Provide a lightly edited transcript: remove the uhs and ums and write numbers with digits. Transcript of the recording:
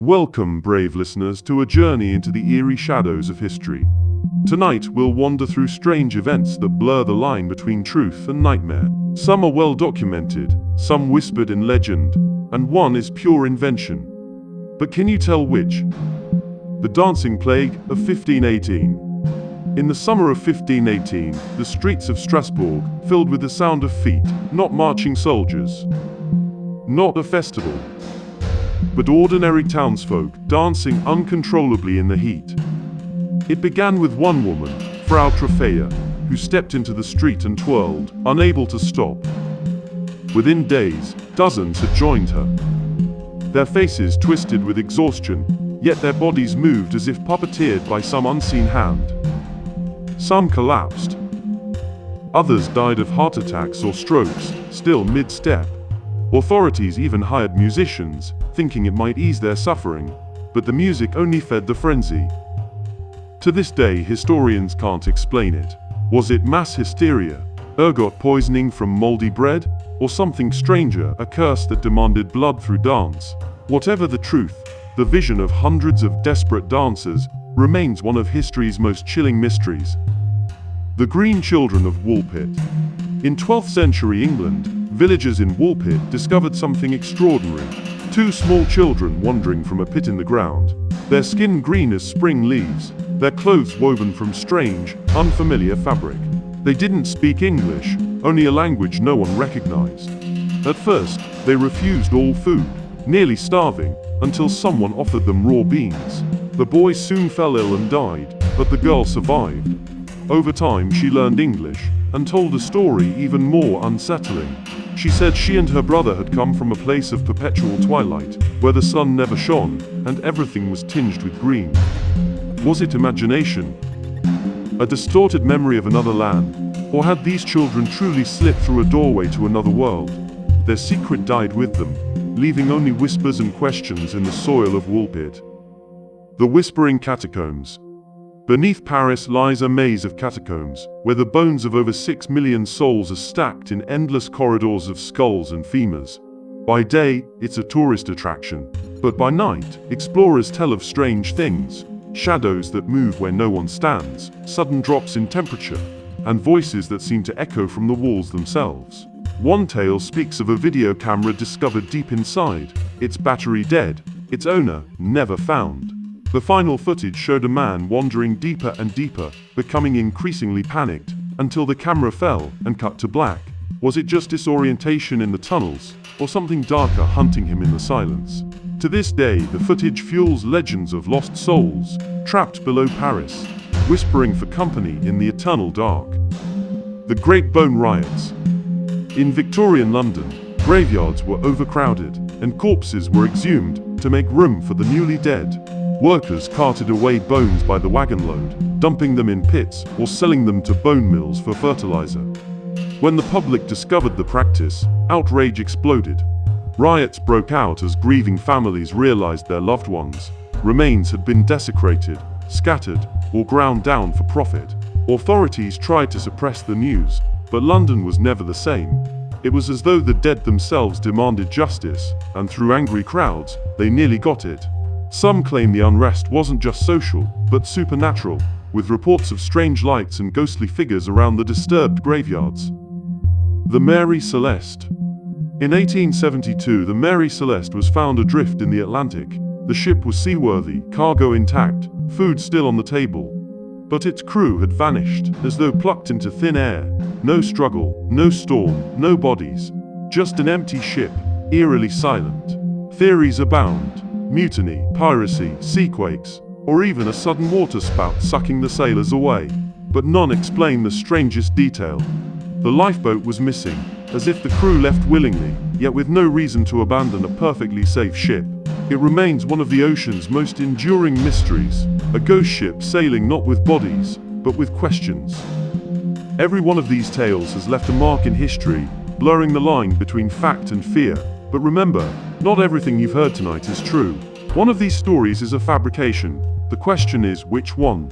Welcome, brave listeners, to a journey into the eerie shadows of history. Tonight, we'll wander through strange events that blur the line between truth and nightmare. Some are well documented, some whispered in legend, and one is pure invention. But can you tell which? The Dancing Plague of 1518. In the summer of 1518, the streets of Strasbourg filled with the sound of feet, not marching soldiers, not a festival, but ordinary townsfolk dancing uncontrollably in the heat. It began with one woman, Frau Trofea, who stepped into the street and twirled, unable to stop. Within days, dozens had joined her. Their faces twisted with exhaustion, yet their bodies moved as if puppeteered by some unseen hand. Some collapsed. Others died of heart attacks or strokes, still mid-step. Authorities even hired musicians, thinking it might ease their suffering, but the music only fed the frenzy. To this day, historians can't explain it. Was it mass hysteria, ergot poisoning from moldy bread, or something stranger, a curse that demanded blood through dance? Whatever the truth, the vision of hundreds of desperate dancers remains one of history's most chilling mysteries. The Green Children of Woolpit. In 12th century England, villagers in Woolpit discovered something extraordinary. Two small children wandering from a pit in the ground, their skin green as spring leaves, their clothes woven from strange, unfamiliar fabric. They didn't speak English, only a language no one recognized. At first, they refused all food, nearly starving, until someone offered them raw beans. The boy soon fell ill and died, but the girl survived. Over time, she learned English and told a story even more unsettling. She said she and her brother had come from a place of perpetual twilight, where the sun never shone, and everything was tinged with green. Was it imagination? A distorted memory of another land? Or had these children truly slipped through a doorway to another world? Their secret died with them, leaving only whispers and questions in the soil of Woolpit. The Whispering Catacombs. Beneath Paris lies a maze of catacombs, where the bones of over 6 million souls are stacked in endless corridors of skulls and femurs. By day, it's a tourist attraction, but by night, explorers tell of strange things. Shadows that move where no one stands, sudden drops in temperature, and voices that seem to echo from the walls themselves. One tale speaks of a video camera discovered deep inside, its battery dead, its owner never found. The final footage showed a man wandering deeper and deeper, becoming increasingly panicked, until the camera fell and cut to black. Was it just disorientation in the tunnels, or something darker hunting him in the silence? To this day, the footage fuels legends of lost souls, trapped below Paris, whispering for company in the eternal dark. The Great Bone Riots. In Victorian London, graveyards were overcrowded, and corpses were exhumed to make room for the newly dead. Workers carted away bones by the wagon load, dumping them in pits or selling them to bone mills for fertilizer. When the public discovered the practice, outrage exploded. Riots broke out as grieving families realized their loved ones' remains had been desecrated, scattered, or ground down for profit. Authorities tried to suppress the news, but London was never the same. It was as though the dead themselves demanded justice, and through angry crowds, they nearly got it. Some claim the unrest wasn't just social, but supernatural, with reports of strange lights and ghostly figures around the disturbed graveyards. The Mary Celeste. In 1872, the Mary Celeste was found adrift in the Atlantic. The ship was seaworthy, cargo intact, food still on the table. But its crew had vanished, as though plucked into thin air. No struggle, no storm, no bodies. Just an empty ship, eerily silent. Theories abound. Mutiny, piracy, seaquakes, or even a sudden waterspout sucking the sailors away. But none explain the strangest detail. The lifeboat was missing, as if the crew left willingly, yet with no reason to abandon a perfectly safe ship. It remains one of the ocean's most enduring mysteries, a ghost ship sailing not with bodies, but with questions. Every one of these tales has left a mark in history, blurring the line between fact and fear. But remember, not everything you've heard tonight is true. One of these stories is a fabrication. The question is, which one?